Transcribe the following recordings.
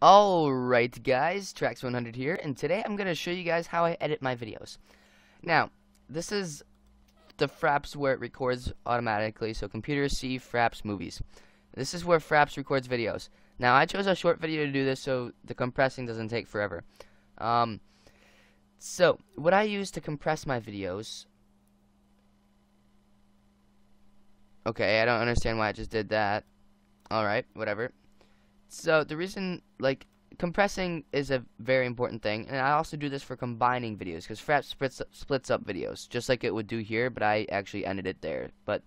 Alright guys, Trax100 here, and today I'm going to show you guys how I edit my videos. Now, this is the Fraps where it records automatically, so computers see Fraps movies. This is where Fraps records videos. Now, I chose a short video to do this so the compressing doesn't take forever. So, what I use to compress my videos... Okay, I don't understand why I just did that. Alright, whatever. So the reason, compressing is a very important thing, and I also do this for combining videos, because Fraps splits up videos, just like it would do here, but I actually ended it there. But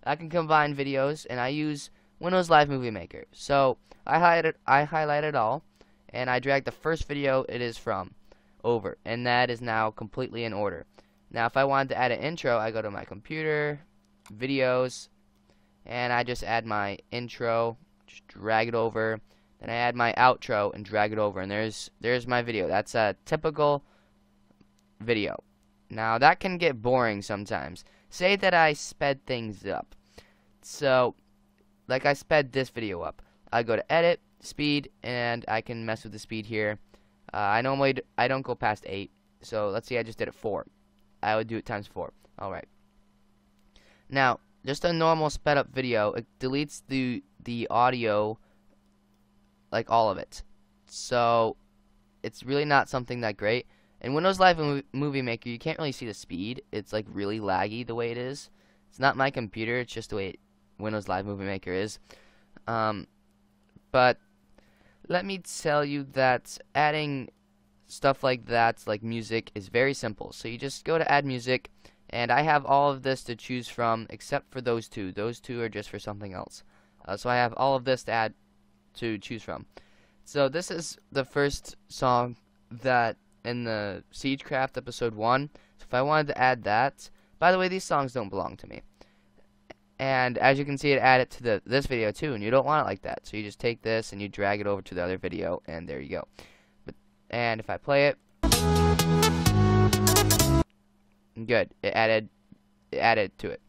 I can combine videos, and I use Windows Live Movie Maker. So I highlight it all, and I drag the first video it is from over, and that is now completely in order. Now if I wanted to add an intro, I go to my computer, videos, and I just add my intro, just drag it over. Then I add my outro and drag it over, and there's my video. That's a typical video. Now that can get boring sometimes. Say that I sped things up. So, like I sped this video up. I go to edit, speed, and I can mess with the speed here. I don't go past 8. So let's see, I just did it 4. I would do it times 4. All right. Now, just a normal sped up video, it deletes the audio, like all of it. So it's really not something that great. In Windows Live Movie Maker, you can't really see the speed. It's like really laggy the way it is. It's not my computer, it's just the way Windows Live Movie Maker is. But let me tell you that adding stuff like that, like music, is very simple. So you just go to add music, and I have all of this to choose from except for those two. Those two are just for something else. So I have all of this to choose from. So this is the first song that in the Siegecraft episode 1. So if I wanted to add that, by the way, these songs don't belong to me. And as you can see, it added to this video too, and you don't want it like that. So you just take this and you drag it over to the other video, and there you go. And if I play it, good, it added to it.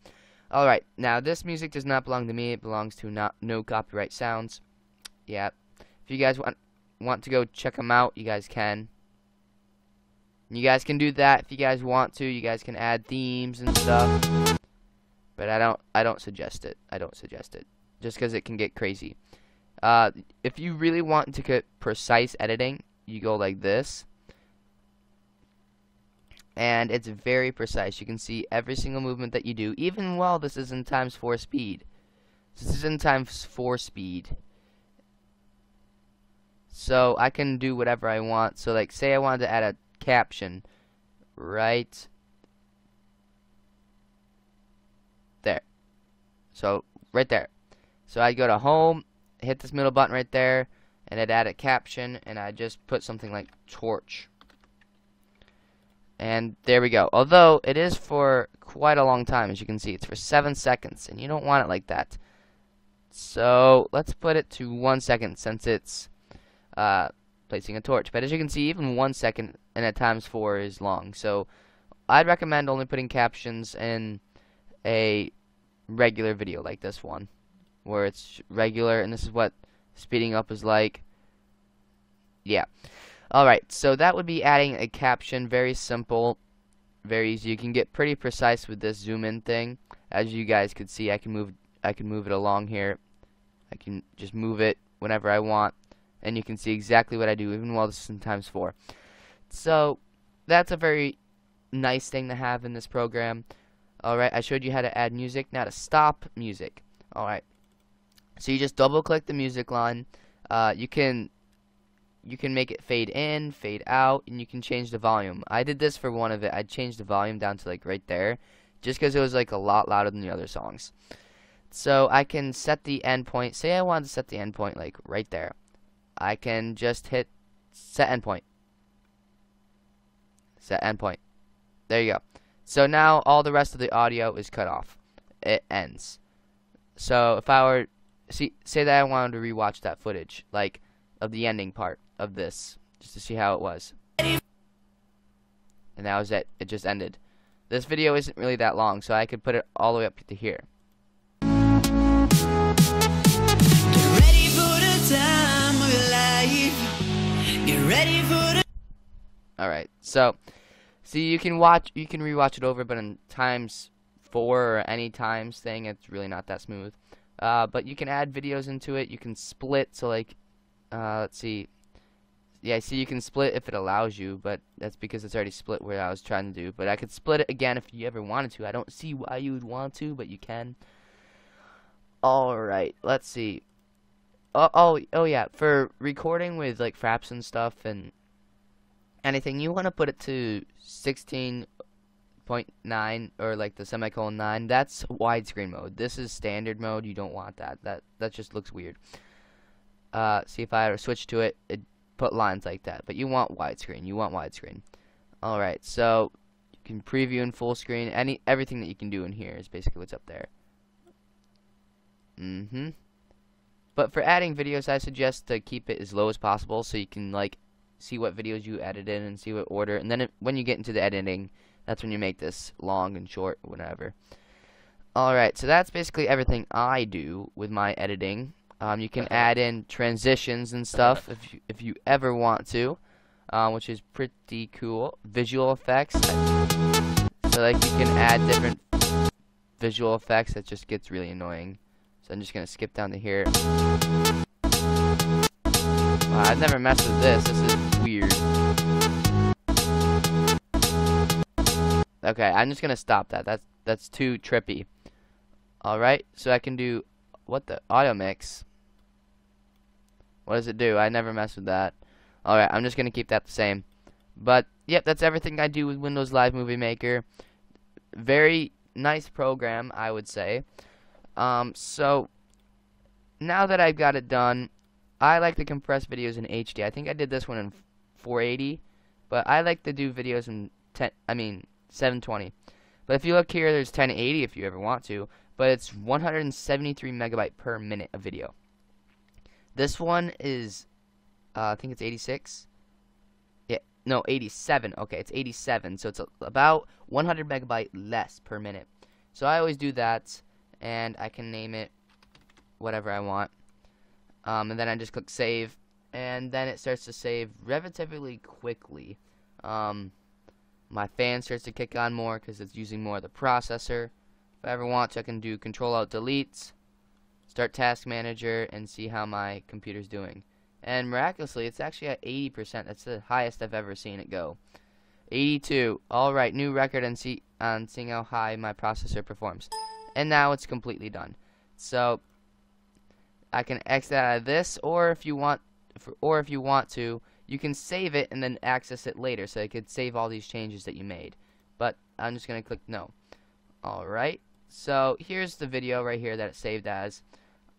Alright, now this music does not belong to me, it belongs to No Copyright Sounds. Yeah, if you guys want to go check them out, you guys can. You guys can do that if you guys want to. You guys can add themes and stuff. But I don't suggest it. I don't suggest it. Just because it can get crazy. If you really want to get precise editing, you go like this. And it's very precise. You can see every single movement that you do, even while this is in ×4 speed. This is in ×4 speed. So I can do whatever I want. So like, say I wanted to add a caption right there. So right there. So I'd go to home, hit this middle button right there, and I'd add a caption, and I'd just put something like torch. And there we go. Although it is for quite a long time, as you can see. It's for 7 seconds, and you don't want it like that. So let's put it to 1 second, since it's placing a torch. But as you can see, even 1 second and at ×4 is long. So I'd recommend only putting captions in a regular video like this one, where it's regular, and this is what speeding up is like. Yeah. Alright, so that would be adding a caption. Very simple, very easy. You can get pretty precise with this zoom in thing. As you guys could see, I can move it along here. I can just move it whenever I want, and you can see exactly what I do, even while this is in ×4. So that's a very nice thing to have in this program. Alright, I showed you how to add music. Now to stop music. Alright, so you just double click the music line. You can make it fade in, fade out, and you can change the volume. I did this for one of it. I changed the volume down to like right there, just because it was like a lot louder than the other songs. So I can set the endpoint. Say I wanted to set the endpoint like right there. I can just hit set endpoint. Set endpoint. There you go. So now all the rest of the audio is cut off. It ends. So if I were say that I wanted to rewatch that footage, like of the ending part of this, just to see how it was, and that was it. It just ended. This video isn't really that long, so I could put it all the way up to here. Get ready for the time of your life. Alright, so see, you can rewatch it over, but in times 4 or any times thing, it's really not that smooth. But you can add videos into it. You can split. So like, let's see. Yeah, see, you can split if it allows you, but that's because it's already split where I was trying to do. But I could split it again if you ever wanted to. I don't see why you would want to, but you can. All right, let's see. Oh yeah, for recording with like fraps and stuff and anything, you want to put it to 16.9 or like the semicolon 9. That's widescreen mode. This is standard mode. You don't want that. That just looks weird. See, if I switch to it, it put lines like that. But you want widescreen. You want widescreen. All right, so you can preview in full screen. Everything that you can do in here is basically what's up there. But for adding videos, I suggest to keep it as low as possible so you can like see what videos you edited and see what order. And then when you get into the editing, that's when you make this long and short, whatever. Alright, so that's basically everything I do with my editing. You can add in transitions and stuff if you ever want to, which is pretty cool. Visual effects. So like you can add different visual effects. That just gets really annoying. So I'm just gonna skip down to here. Wow, I've never messed with this. This is weird. Okay, I'm just gonna stop that. That's too trippy. Alright, so I can do what the auto mix. What does it do? I never messed with that. Alright, I'm just gonna keep that the same. But yep, that's everything I do with Windows Live Movie Maker. Very nice program, I would say. So now that I've got it done, I like to compress videos in HD. I think I did this one in 480, but I like to do videos in 720. But if you look here, there's 1080 if you ever want to, but it's 173 megabyte per minute of video. This one is, I think it's 86. Yeah, no, 87. Okay, it's 87, so it's about 100 megabyte less per minute. So I always do that, and I can name it whatever I want. And then I just click save, and then it starts to save relatively quickly. My fan starts to kick on more because it's using more of the processor. If I ever want to, I can do Control-Alt-Delete, start Task Manager, and see how my computer's doing. And miraculously, it's actually at 80%. That's the highest I've ever seen it go. 82. Alright, new record on seeing how high my processor performs. And now it's completely done. So I can exit out of this, or if you want to, you can save it and then access it later, so you could save all these changes that you made. But I'm just gonna click no. Alright, so here's the video right here that it saved as.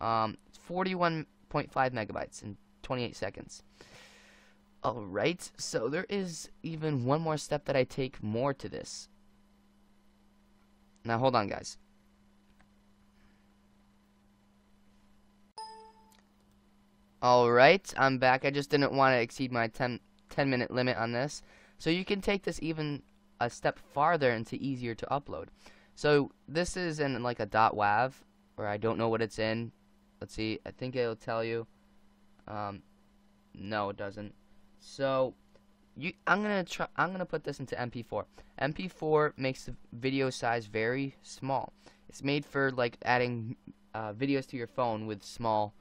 41.5 megabytes in 28 seconds. Alright, so there is even one more step that I take more to this. Now hold on, guys. Alright, I'm back. I just didn't want to exceed my 10-minute limit on this. So you can take this even a step farther into easier to upload. So this is in like a .wav, or I don't know what it's in. Let's see, I think it'll tell you. No, it doesn't. So I'm gonna put this into MP4. MP4 makes the video size very small. It's made for like adding videos to your phone with small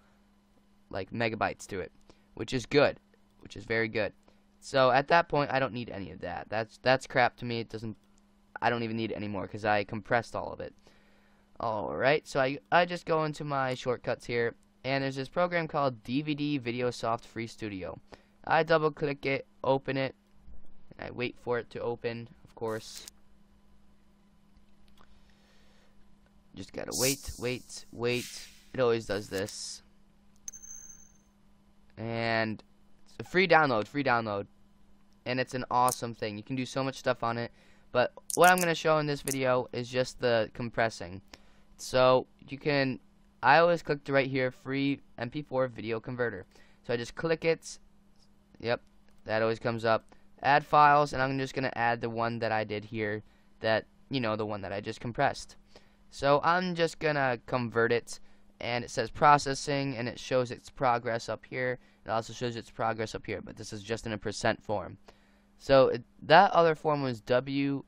like megabytes to it, which is good, which is very good. So at that point, I don't need any of that. That's crap to me. I don't even need it anymore because I compressed all of it. Alright, so I just go into my shortcuts here, and there's this program called DVD VideoSoft Free Studio. I double click it, open it, and I wait for it to open, of course. Just gotta wait. It always does this. And it's a free download. And it's an awesome thing. You can do so much stuff on it. But what I'm going to show in this video is just the compressing. So you can, I always click right here, free MP4 video converter. So I just click it. Yep, that always comes up. Add files, and I'm just going to add the one that I did here, that, you know, the one that I just compressed. So I'm just going to convert it, and it says processing, and it shows its progress up here. It also shows its progress up here, but this is just in a percent form. So that other form was WMV,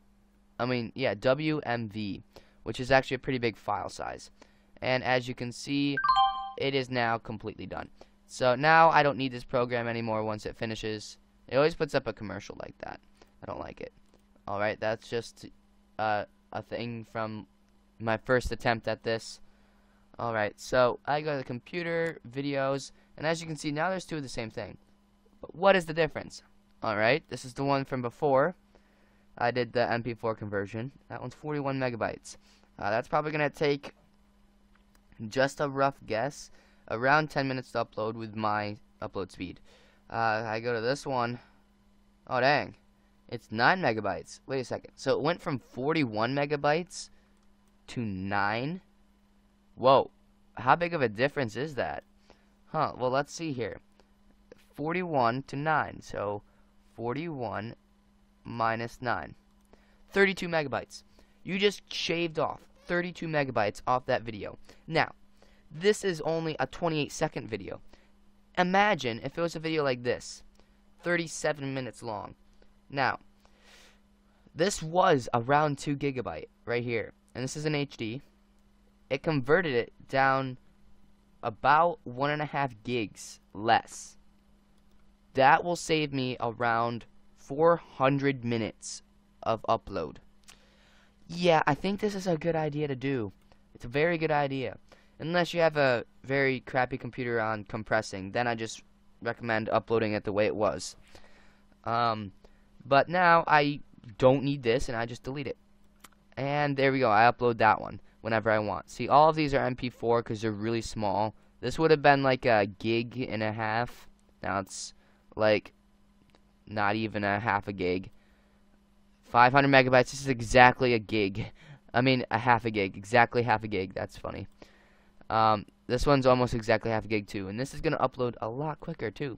which is actually a pretty big file size. And as you can see, it is now completely done. So now I don't need this program anymore once it finishes. It always puts up a commercial like that. I don't like it. Alright, that's just a thing from my first attempt at this. Alright, so I go to the computer, videos, and as you can see, now there's two of the same thing. But what is the difference? Alright, this is the one from before. I did the MP4 conversion. That one's 41 megabytes. That's probably going to take, just a rough guess, around 10 minutes to upload with my upload speed. I go to this one. Oh, dang. It's 9 megabytes. Wait a second. So it went from 41 megabytes to 9? Whoa. How big of a difference is that? Huh, well, let's see here. 41 to 9. So 41 minus 9. 32 megabytes. You just shaved off 32 megabytes off that video. Now, this is only a 28-second video. Imagine if it was a video like this, 37 minutes long. Now, this was around 2 gigabyte right here, and this is an HD. It converted it down about 1.5 gigs less. That will save me around 400 minutes of upload. Yeah, I think this is a good idea to do. It's a very good idea. Unless you have a very crappy computer on compressing, then I just recommend uploading it the way it was. But now I don't need this, and I just delete it. And there we go. I upload that one whenever I want. See, all of these are MP4 because they're really small. This would have been like a gig and a half. Now it's like not even a half a gig. 500 megabytes. This is exactly a gig. I mean, a half a gig. Exactly half a gig. That's funny. This one's almost exactly half a gig too, and this is gonna upload a lot quicker too.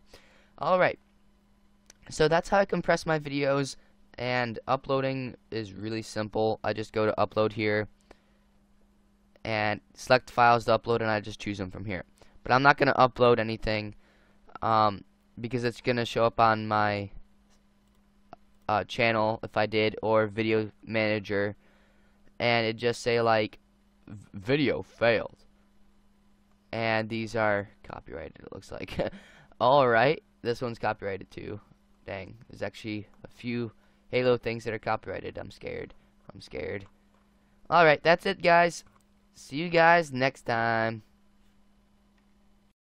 Alright, so that's how I compress my videos, and uploading is really simple. I just go to upload here and select files to upload, and I just choose them from here. But I'm not gonna upload anything because it's gonna show up on my channel if I did, or video manager, and it just say like video failed. And these are copyrighted, it looks like. Alright, this one's copyrighted too. Dang, there's actually a few Halo things that are copyrighted. I'm scared. Alright, that's it, guys. See you guys next time.